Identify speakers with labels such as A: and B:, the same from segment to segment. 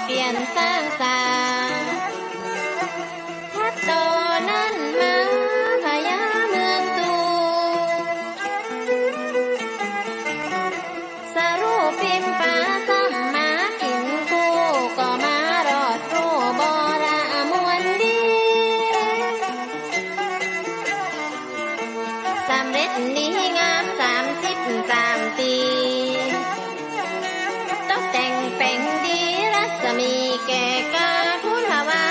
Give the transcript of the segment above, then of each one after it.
A: เปลี่ยนสร้างสรรค์พัดโตนั้นมาพญาเมืองตูสรุปปิมปาซ้ำมากินกูก็มารอดครูบระมวนดีสำเร็จดีงาม33 ปีตกแต่งแปลงดีรัศมีแก่กาคุณภาวะ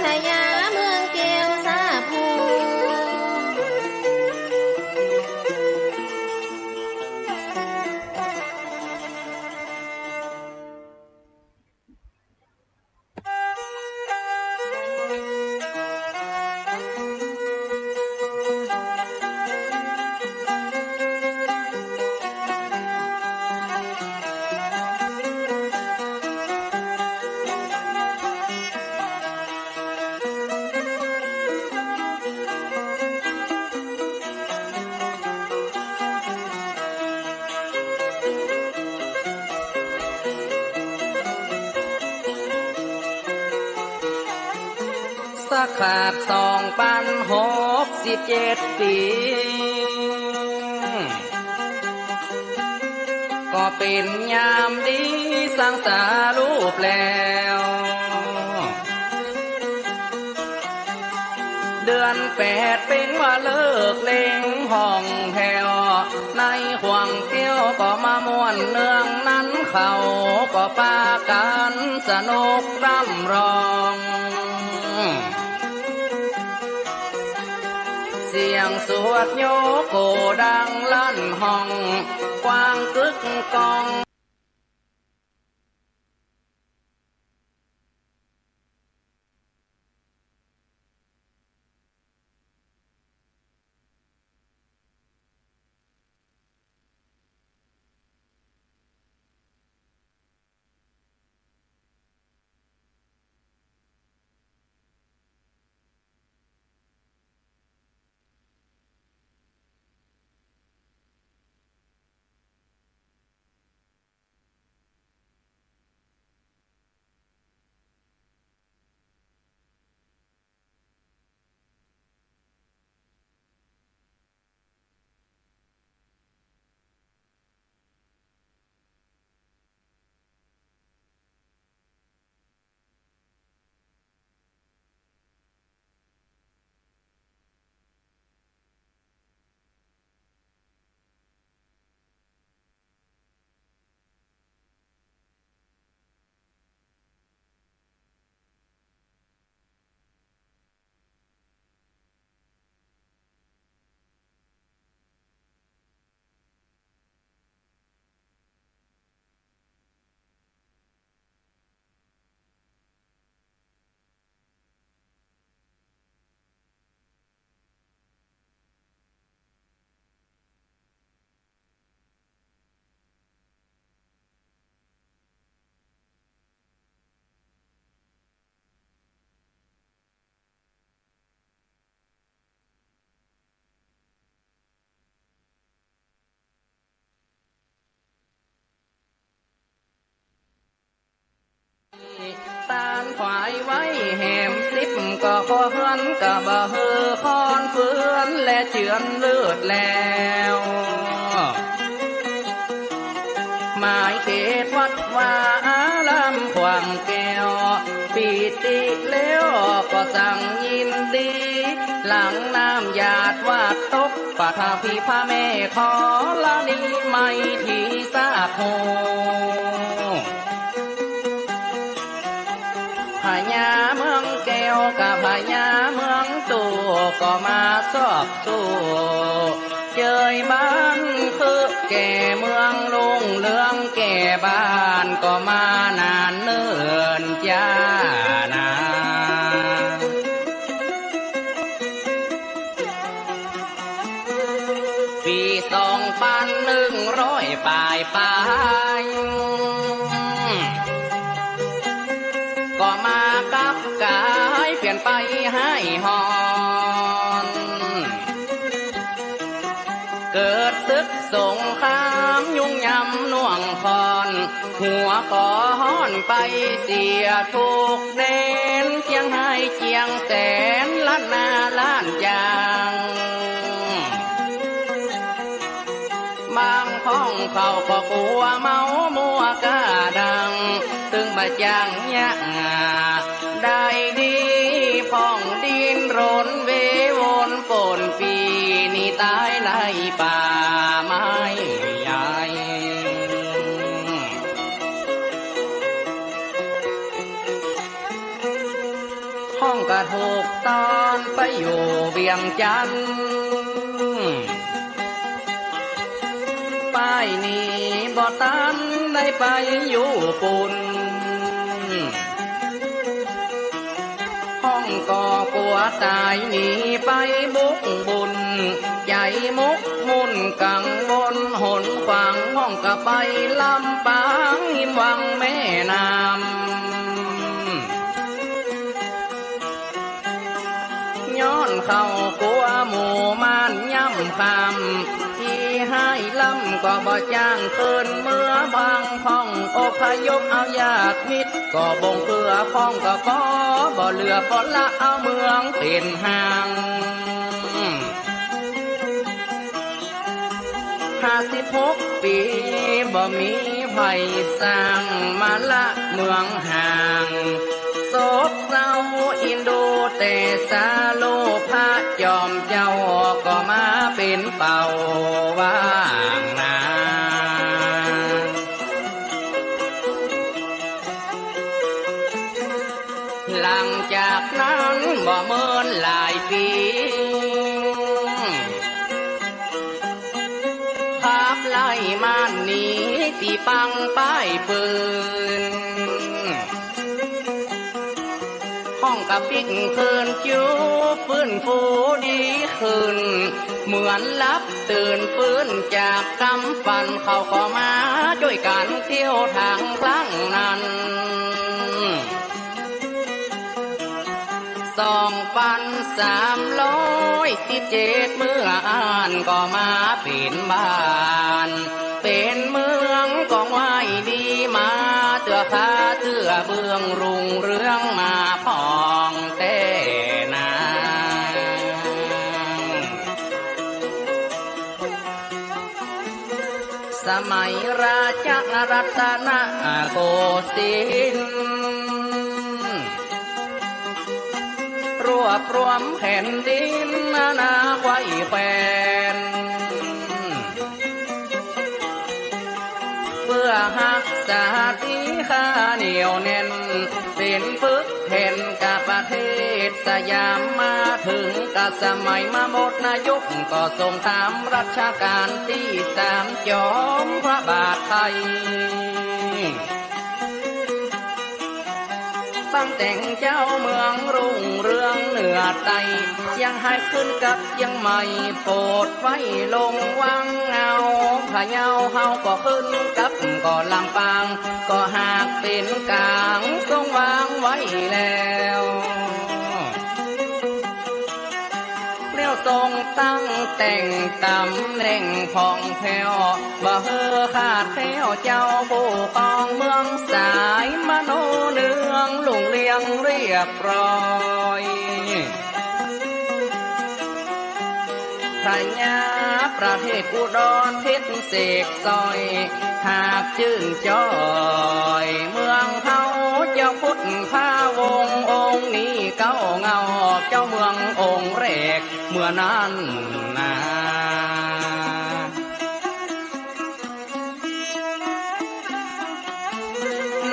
A: พญาเมืองเกลสาภู
B: สักขาด2,067 ปีก็เป็นยามดีสร้างสารูปแล้วเดือน8เป็นว่าเลิกเล่งห้องแถวในห่วงเที่ยวก็มาม่วนเนืองนั้นเขาก็ปากันสนุกร่ำร้องเสียงสวดโยโกดังลั่นห้องกว้างกึกกองตานควายไว้แหม10ก็ขอเฮือนก็บ่เฮือคอนเฟือนและเจือนเลือดแล้วหมายเขตวัดวาอารามขวางแก้วปีติแล้วก็สั่งยินดีหลังน้ำหยาดวาดตกปะทาพี่พระแม่ขอละนีไม่ทีสาโพพญาเมืองแก้วกับพญาเมืองตัวก็มาสอบสู้เจยบ้านคือแก่เมืองลุงเรืองแก่บ้านก็มานานเนิ่นจ้านาปี2,100 ปลายก็มากับกายเปลี่ยนไปให้หอนเกิดศึกสงครามยุ่งยำน่วงพรถู หัวขอห้อนไปเสียทุกเด่นเชียงให้เชียงแสนล้านนาล้านยางบางห้องเขาก็กลัวเมามัวกาดังตึงบะจังยะได้ดีพ่องดินรนเววนฝนปีนี่ตายไล่ป่าไม้ใหญ่ห้องกระถูกตอนไปอยู่เวียงจันทน์ป้ายนี้บ่ตันได้ไปอยู่ปุ่นห้องก็กลัวตายหนีไปบุกบุญใจมุกมุนกังบนหนขวางห้องก็ไปลำปางหิมวังแม่น้ำย้อนเข้ากลัวหมู่มานย่ำคำที่ให้ลำก็บ่จ้างเกินเมื่อบางพ้องอพยพเอาญาติมิตรก็บงเกลือพ้องก็บ่เหลือบ่ละเอาเมืองเป็นห่าง56 ปีบ่มีไผสร้างมาละเมืองห่างโศกเศร้าอินโดแต่สาโลพระจอมเจ้าก็มาเป็นเป่าว่างนาหลังจากนั้นบ่เมินหลายปีภาพไล่ม่านนี้ตีปังป้ายปืนห้องกับปิกคืนจูฟื้นฟูดีขึ้นเหมือนลับตื่นฟื้นจากกำฟันเขาขอมาด้วยกันเที่ยวทางครั้งนั้น2,317เมื่ออ่านก็มาเป็นบ้านเป็นเมืองกองไว้ดีมาเตือขาเตือเบื้องรุ่งเรืองมาพองแต่นาสมัยราชรัตนโกสินทร์รวบรวมแผ่นดินนาไว้แฟนเพื่อหักษาที่ข้าเหนียวแน่นเป็นปึกแผ่นกับประเทศสยามมาถึงกับสมัยมาหมดนายกก็ทรงตามรัชกาลที่3จอมพระบาทไทยตั้งแต่งเจ้าเมืองรุ่งเรืองเหนือไตยังให้ขึ้นกับยังไม่โปรดไว้ลงวังเงาพะเยาเฮาก็ขึ้นกับก็ลำปางก็หากเป็นกลางทรงวางไว้แล้วเลี้ยวทรงตั้งแต่งตำแหน่งพองแผ่วบ่เฮอขาดแถวเจ้าผู้ปองเมืองสายมโนเนืองลุงเลียงเรียบร้อยพระยาประเทศอุดรเพชรเสกซอยหากชื่นจอยเมืองเฮาเจ้าพุทธพาวงองค์นี้เก้าเงาเจ้าเมืององค์แรกเมื่อนั้นนา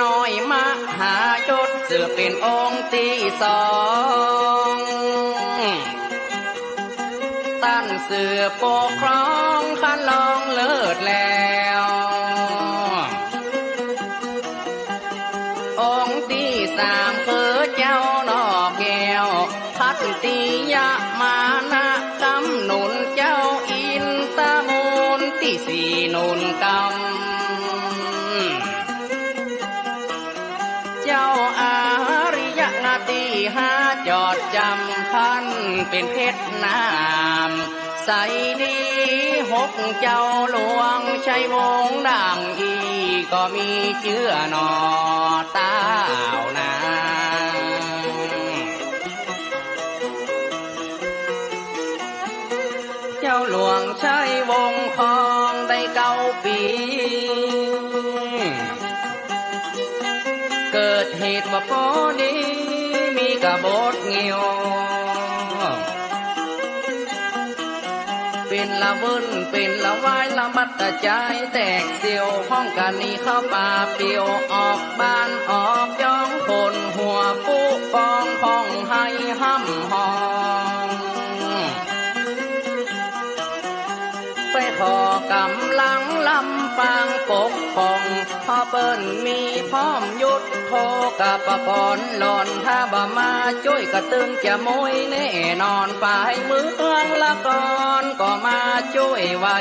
B: น้อยมหายศเสือเป็นองค์ที่2ตั้นเสือปกครองคันลองเลิศแล้วองค์ที่3คือเจ้านอกแก้วพัตติยะมานะกำหนุนเจ้าอินตะมูลที่4นุนกำเจ้าอาริยะนาตี5จอดจำพันเป็นเพชรน้ำ สัยดีหกเจ้าหลวงชัยวงศ์ด่างอีก็มีเชื่อหนอเต้านาเจ้าหลวงชัยวงศ์ครองได้9 ปีเกิดเหตุว่าพอดีมีกบฏเงียวเป็นละวุ่นเป็นละวายละบัดตะใจแตกเสียวห้องกันนี้เข้าป่าเปียวออกบ้านออกย้องคนหัวปุ๊ปองพองให้ห้ำหองไปขอกำลังลำฟางปกป้องพอเปิ้นมีพร้อมยุดโทกับปะกอนหล่อนถ้าบ่มาช่วยกระตึงจะมวยแน่นอนฝ่ายเมืองละก่อนก็มาช่วยไว้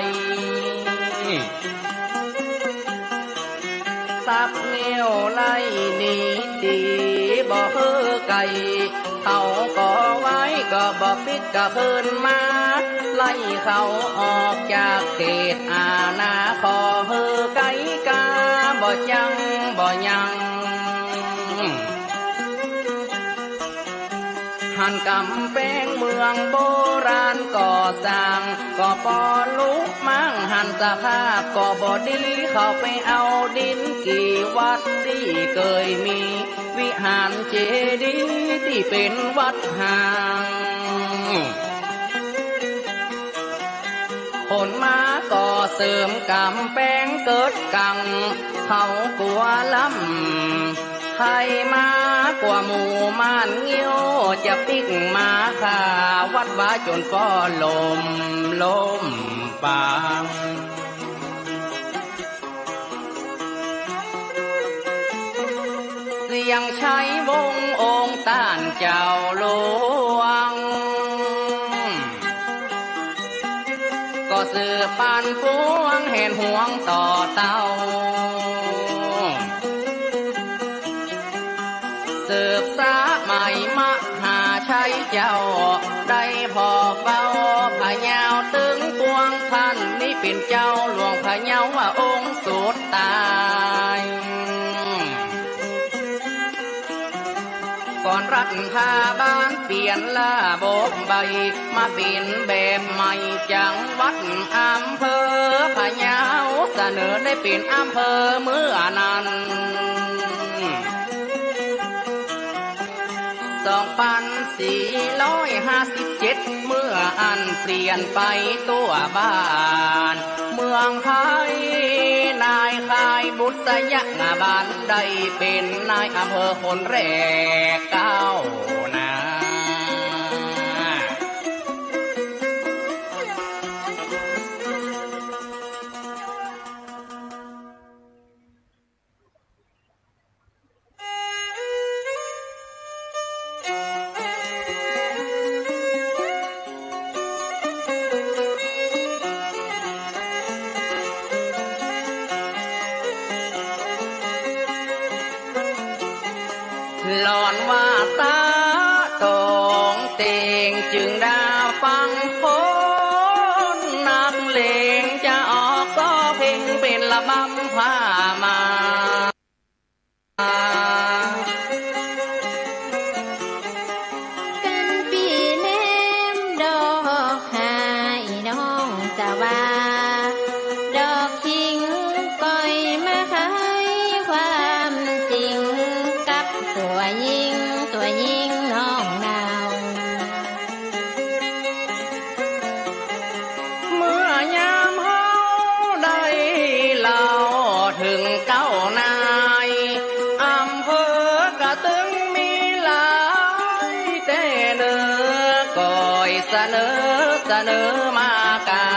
B: สับเนียวไล่หนีดีบ่เฮือไก่เขาก็ไว้ก็บ่ปิดก็คืนมาไล่เขาออกจากเขตอาณาขอเฮือไก่กาบ่ยังบ่ยังหันกำแพงเมืองโบราณก่อสร้างก็ปอลุกมั่งหันสภาพก็บ่ดีเข้าไปเอาดินกี่วัดที่เคยมีวิหารเจดีย์ที่เป็นวัดห่างคนมาก่อเสริมกำแพงเกิดกังเขากลัวล้ำใครมากว่าหมู่ม่านเงี้ยวจะปิกมาข่าวัดว้าจนฟ้อลมปางเสียงใช้วงองค์ต้านเจ้าหลวงก็สืบปานพวงเห็นห่วงต่อเต้าสืบสาใหม่มหาชัยเจ้าได้พอเฝ้าพะเยาตึงปวงพันนี่เป็นเจ้าหลวงพะเยาว่าองค์สุดตายก่อนรัฐพาบ้านเปลี่ยนระบบใบมาเป็นแบบใหม่จังหวัดอำเภอพะเยาเสนอได้เป็นอำเภอเมื่อนั้น2457เมื่ออันเปลี่ยนไปตัวบ้านเมืองไทยนายคายบุษยงาบานได้เป็นนายอำเภอคนแรกก้าวหน้าหลอนว่าตาตองเตงจึงได้ฟังคนนักเลงจะออกก็เพลงเป็นละบำพามา
A: กันปีแนมดอกหายน้องจะว่าดอกคิงก้อยมาขายความจริงกับตัวยิงน้องดาว
B: เมื่อยามเฮาได้เล่าถึงเก้านายอำเภอกระตึงมีหลายแต่เนื้อก่อยเสนอมากา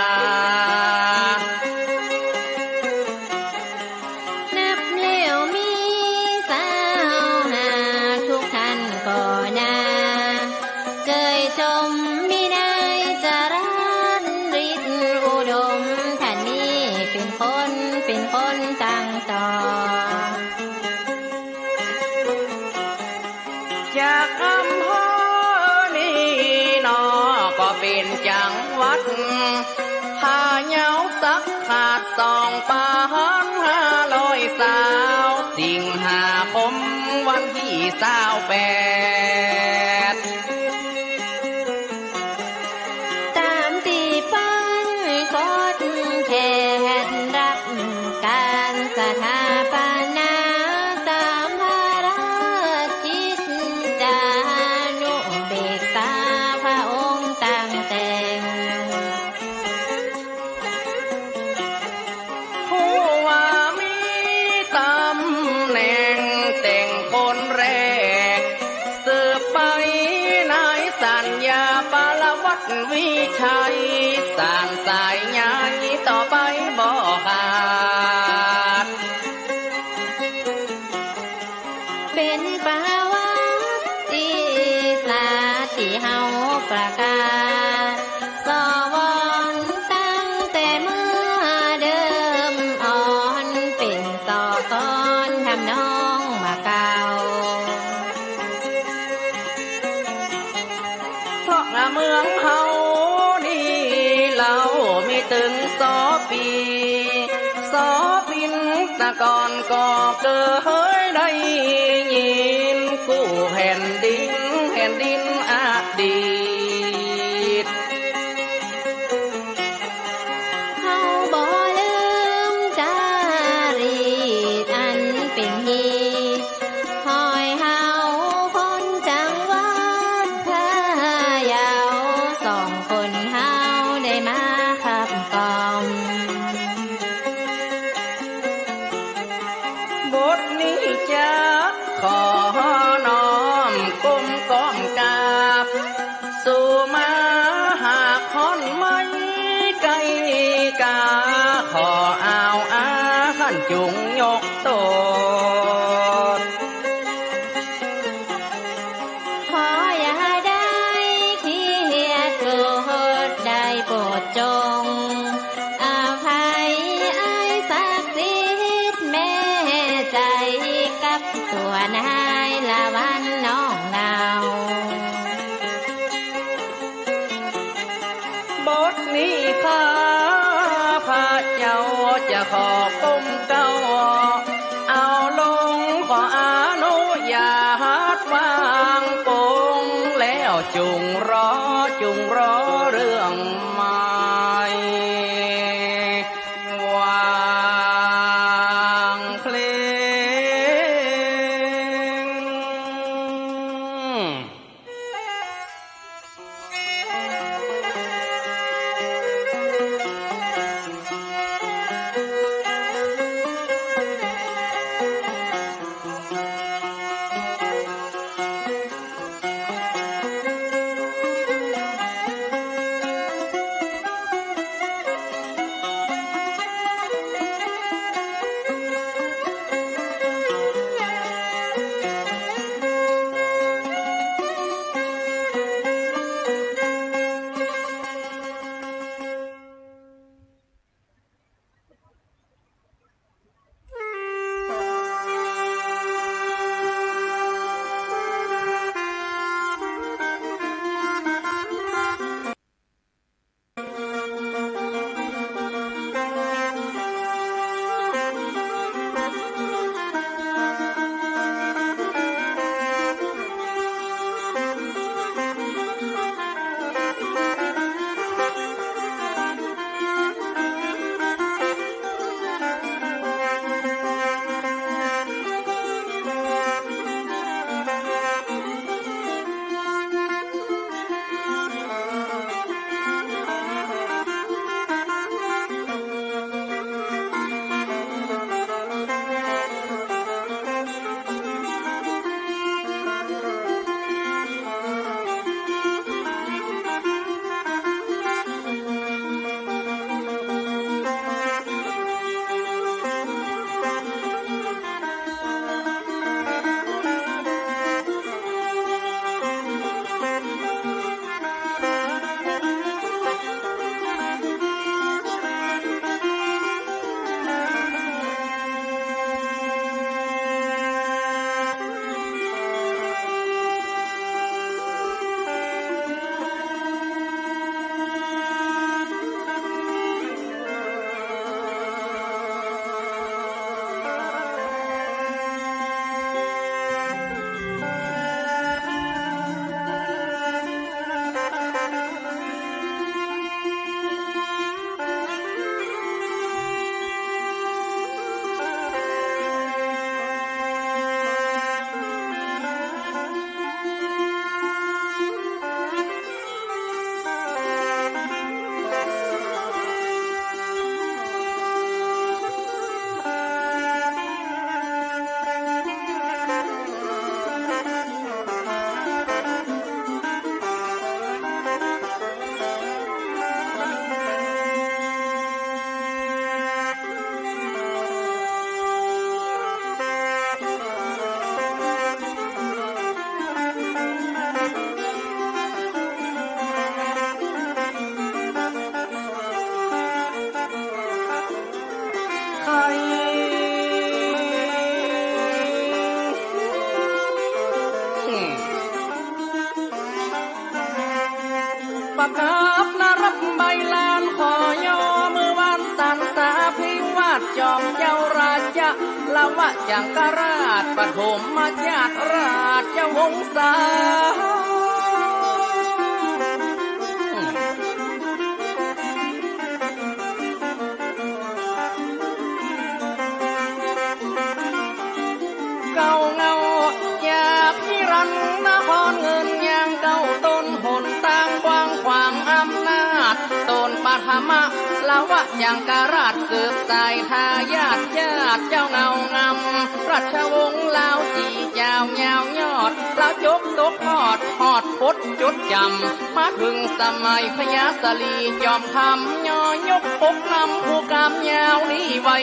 A: นับแล้วมีสาวหาทุกท่านก็นาเกยชมมีนายจรัญฤทธิ์อุดมท่านนี้เป็นคนตั้งต่อ
B: จากอำเภอนี้นอก็เป็นจังหวัด สักขาด2,500สาวสิงหาคมวันที่28
A: ตามที่ปันกดแขนรับการสถาปนาตามพระราชิจานุเบกษาพระองค์ตั้งแต่ง
B: ผู้ว่ามีตำแหน่งแต่งคนแรกสืบไปนายสัญญาปาลวัฒน์วิชัยสร้างสายใหญ่ต่อไปบ่ขาด
A: เป็นประวัติศาสตร์ที่เฮาประกาศสวรตั้งแต่เมื่อเดิมอ่อนเป็นต่อก่อนทำน้องมาเก่า
B: เพราะเมืองเฮานี่เรามีถึง2 ปีปินตะกอนก็เกิดได้ยินกู้แผ่นดินอดีต
A: เฮาบ่ลืมจารีตอันเป็นฮีหอยเฮาคนจังหวัดพะเยา2 คนเฮาได้มาขับกล่อม
B: บทนี้จะขอน้อมก้มก้อมกราบสู่มาหากคอนไม่ไกลกาขอเอาอาขันจุงยกโต
A: ขออย่าได้ขี้เกียจโกรธได้โปรดจงอภัยไอ้ศักดิ์สิทธิ์แม่ใจกับตัวนายละวันน้องเนา
B: บทนี้ข้าพระเจ้าจะขอก้มเก้าเอาลงขออนุญาตวางปงแล้วจุงรอเรื่องใหม่วางเพลง ประกาศนรับใบลานขอย่อมือวันสันสาพิวาทจอมเจ้าราชะละวะจังกราชปฐมมาญาติราชวงศ์ศาเก่าเงาจากนิรันดร์นครเงินยางเก่าต้นหนตางกว้างขวางอำนาจต้นปฐมะละวะจังกราชสืบสายทายาทญาติเจ้าเงางำราชวงศ์ลาวจีเจ้าเงายอดลาวจกตกหอดพดจดจำมาถึงสมัยพญาสลีจอมคำย่อยกปกนำผู้กำยาวนี้ไว้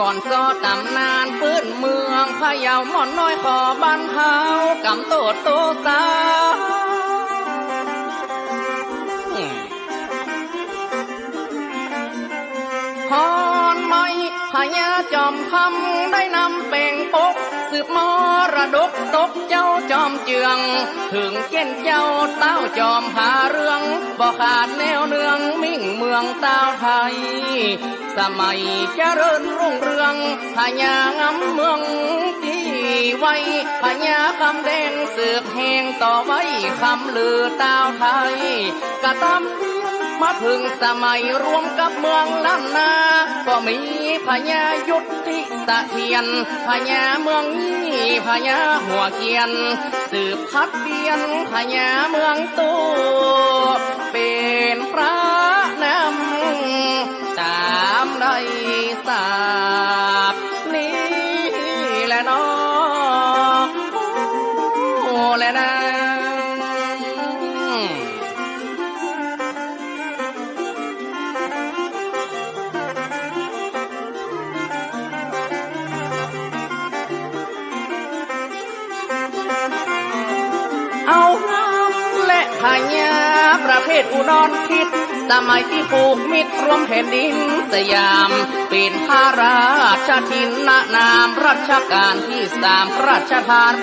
B: ก่อนซอตำนานพื้นเมืองพะเยาม่อนน้อยขอบ้านเฮากำโตดโตสาฮอนไม่พญาจอมคำได้นำเป่งปกสืบมรดกตกเจ้าจอมเจืองถึงเก้นเจ้าเต้าจอมหาเรื่องบ่ขาดแนวเนืองมิ่งเมืองเต้าไทยสมัยเจริญรุ่งเรืองพญางำเมืองที่ไว้พญาคำแดงสืบแห่งต่อไว้คำลือเต้าไทยกะตามมาถึงสมัยรวมกับเมืองล้านนาก็มีพญายุทธิสะเทียนพญาเมืองนี้พญาหัวเกียนสืบพัดเบียนพญาเมืองตูเป็นพระนำตามได้ทราบนี้แหละน้องแหละนะเอาน้ำและพญาประเภทอุดรคิดสมัยที่ผูกมิตรรวมแผ่นดินสยามเป็นพระราชทินนามรัชกาลที่3พระราชทาน